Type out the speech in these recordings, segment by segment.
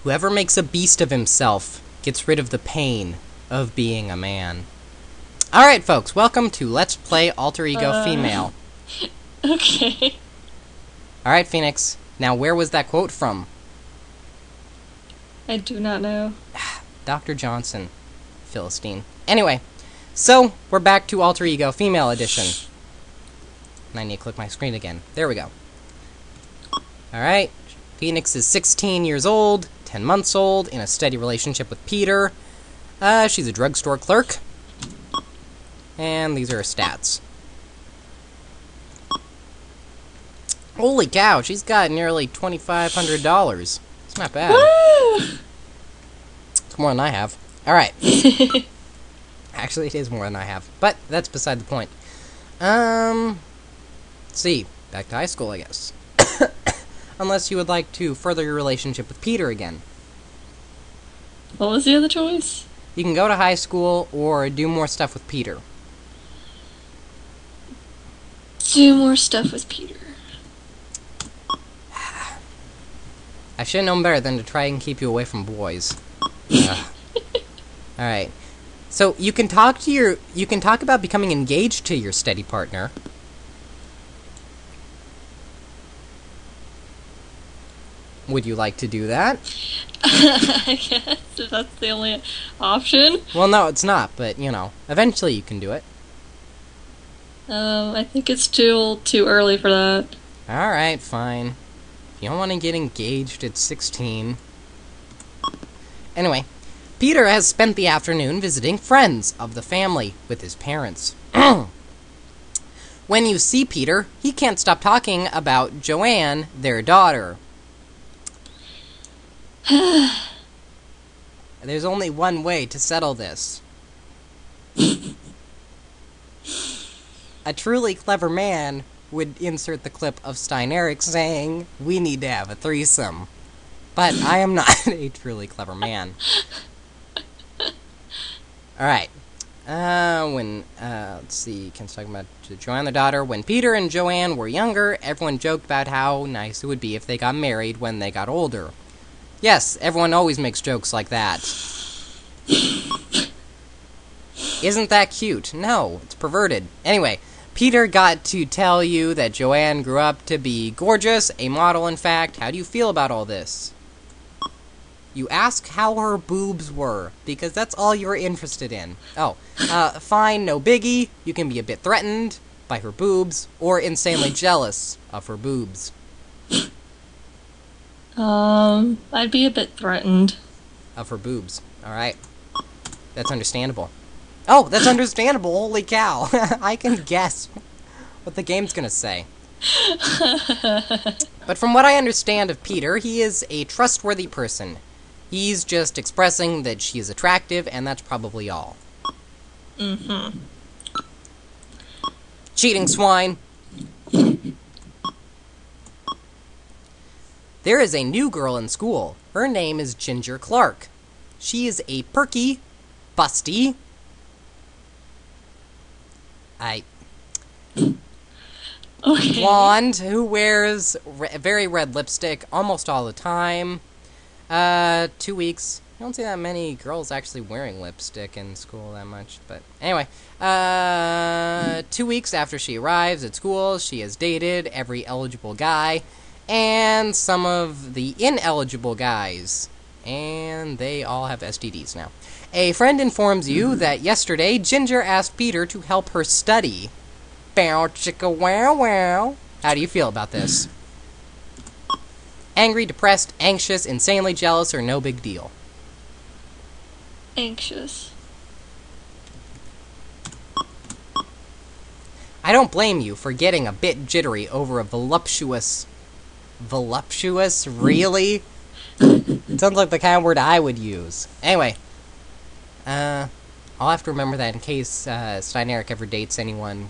Whoever makes a beast of himself gets rid of the pain of being a man. Alright, folks, welcome to Let's Play Alter Ego Female. Okay. Alright, Phoenix. Now, where was that quote from? I do not know. Dr. Johnson. Philistine. Anyway, so, we're back to Alter Ego Female Edition. And I need to click my screen again. There we go. Alright. Phoenix is 16 years old, 10 months old, in a steady relationship with Peter. She's a drugstore clerk. And these are her stats. Holy cow, she's got nearly $2,500. It's not bad. Woo! It's more than I have. Alright. Actually, it is more than I have. But that's beside the point. Let's see. Back to high school, I guess. Unless you would like to further your relationship with Peter again. What was the other choice? You can go to high school or do more stuff with Peter. Do more stuff with Peter. I should have known better than to try and keep you away from boys. Alright. So you can talk about becoming engaged to your steady partner. Would you like to do that? I guess, if that's the only option. Well, no, it's not, but, you know, eventually you can do it. I think it's too early for that. Alright, fine. If you don't want to get engaged at 16. Anyway, Peter has spent the afternoon visiting friends of the family with his parents. When you see Peter, he can't stop talking about Joanne, their daughter. There's only one way to settle this. A truly clever man would insert the clip of Stein Eric saying, "We need to have a threesome." But I am not a truly clever man. Alright. Let's see, Ken's talking about Joanne, their daughter. When Peter and Joanne were younger, everyone joked about how nice it would be if they got married when they got older. Yes, everyone always makes jokes like that. Isn't that cute? No, it's perverted. Anyway, Peter got to tell you that Joanne grew up to be gorgeous, a model in fact. How do you feel about all this? You ask how her boobs were, because that's all you're interested in. Oh, fine, no biggie. You can be a bit threatened by her boobs, or insanely jealous of her boobs. I'd be a bit threatened. Of her boobs. Alright. That's understandable. Oh, that's understandable! Holy cow! I can guess what the game's gonna say. But from what I understand of Peter, he is a trustworthy person. He's just expressing that she is attractive, and that's probably all. Mm-hmm. Cheating swine! There is a new girl in school. Her name is Ginger Clark. She is a perky, busty... Okay. blonde who wears very red lipstick almost all the time. 2 weeks. I don't see that many girls actually wearing lipstick in school that much, but anyway. 2 weeks after she arrives at school, she has dated every eligible guy and some of the ineligible guys. And they all have STDs now. A friend informs you that yesterday Ginger asked Peter to help her study. Bow chicka wow wow. How do you feel about this? Angry, depressed, anxious, insanely jealous, or no big deal? Anxious. I don't blame you for getting a bit jittery over a voluptuous... Voluptuous? Really? It sounds like the kind of word I would use. Anyway. I'll have to remember that in case Stein Eric ever dates anyone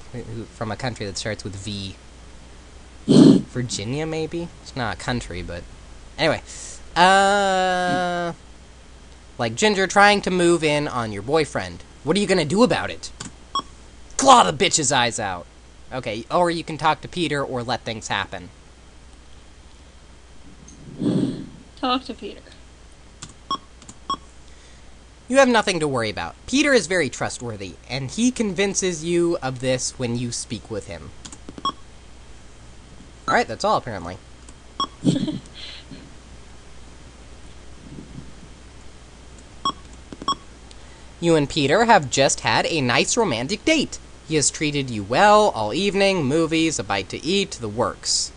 from a country that starts with V. Virginia, maybe? It's not a country, but... Anyway. Like Ginger trying to move in on your boyfriend. What are you gonna do about it? Claw the bitch's eyes out! Okay, or you can talk to Peter or let things happen. Talk to Peter. You have nothing to worry about. Peter is very trustworthy, and he convinces you of this when you speak with him. Alright, that's all, apparently. You and Peter have just had a nice romantic date. He has treated you well all evening, movies, a bite to eat, the works.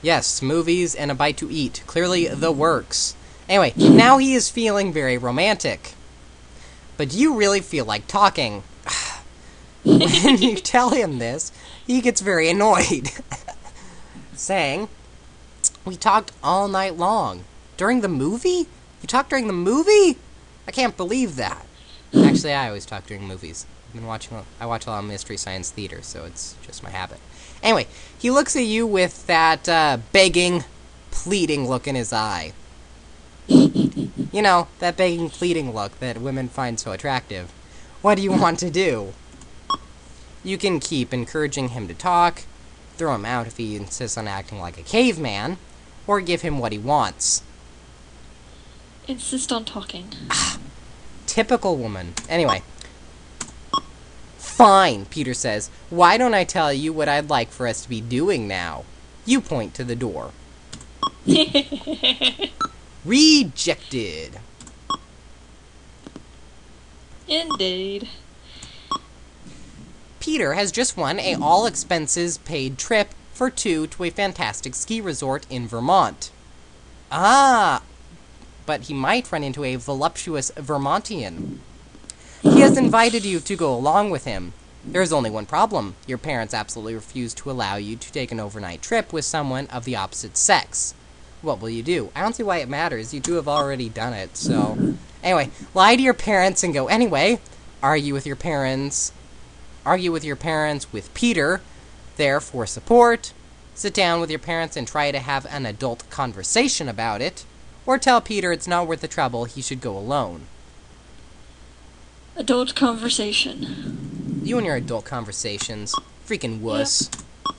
Yes, movies and a bite to eat. Clearly the works. Anyway, now he is feeling very romantic. But do you really feel like talking? When you tell him this, he gets very annoyed. Saying, we talked all night long. During the movie? You talked during the movie? I can't believe that. Actually, I always talk during movies. I watch a lot of Mystery Science Theater, so it's just my habit. Anyway, he looks at you with that begging, pleading look in his eye. You know, that begging, pleading look that women find so attractive. What do you want to do? You can keep encouraging him to talk, throw him out if he insists on acting like a caveman, or give him what he wants. Insist on talking. Typical woman. Anyway. Fine, Peter says. Why don't I tell you what I'd like for us to be doing now? You point to the door. Rejected. Indeed. Peter has just won a all-expenses-paid trip for two to a fantastic ski resort in Vermont. Ah, but he might run into a voluptuous Vermontian. He has invited you to go along with him. There is only one problem. Your parents absolutely refuse to allow you to take an overnight trip with someone of the opposite sex. What will you do? I don't see why it matters. You two have already done it, so... Anyway, lie to your parents and go anyway. Argue with your parents with Peter, there for support. Sit down with your parents and try to have an adult conversation about it. Or tell Peter it's not worth the trouble, he should go alone. Adult conversation. You and your adult conversations. Freaking wuss. Yep.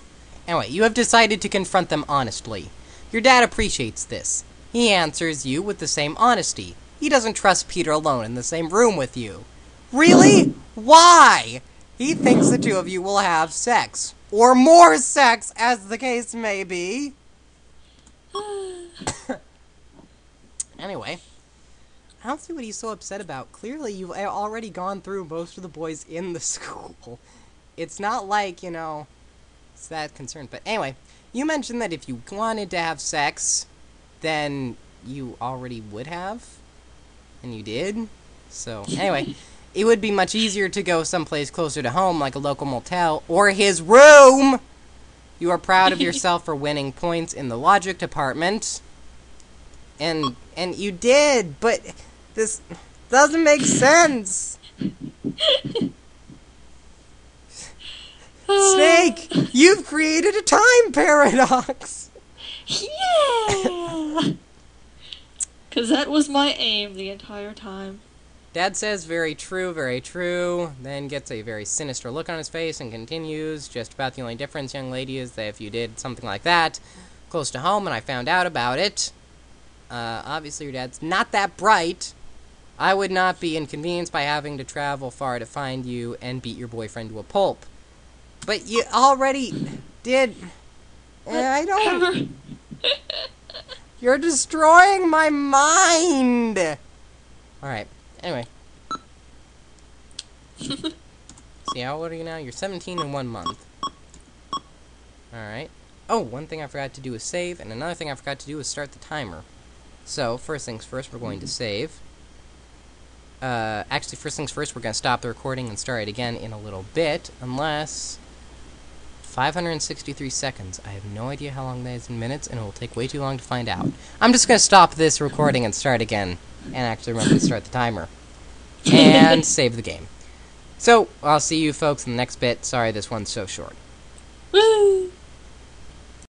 Anyway, you have decided to confront them honestly. Your dad appreciates this. He answers you with the same honesty. He doesn't trust Peter alone in the same room with you. Really? Why? He thinks the two of you will have sex. Or more sex, as the case may be. Anyway, I don't see what he's so upset about. Clearly, you've already gone through most of the boys in the school. It's not like, you know, it's that concerned. But anyway, you mentioned that if you wanted to have sex, then you already would have. And you did. So, anyway, it would be much easier to go someplace closer to home, like a local motel, or his room! You are proud of yourself for winning points in the logic department. And you did, but this doesn't make sense. Snake, you've created a time paradox. Yeah! Because that was my aim the entire time. Dad says, very true, then gets a very sinister look on his face and continues, just about the only difference, young lady, is that if you did something like that close to home and I found out about it, obviously your dad's not that bright, I would not be inconvenienced by having to travel far to find you and beat your boyfriend to a pulp. But you already did... I don't... You're destroying my mind! Alright, anyway. See, how old are you now? You're 17 in 1 month. Alright. Oh, one thing I forgot to do is save, and another thing I forgot to do is start the timer. So, first things first, we're going to save. Actually, first things first, we're going to stop the recording and start it again in a little bit, unless... 563 seconds. I have no idea how long that is in minutes, and it will take way too long to find out. I'm just going to stop this recording and start again, and actually remember to start the timer. And save the game. So, I'll see you folks in the next bit. Sorry this one's so short.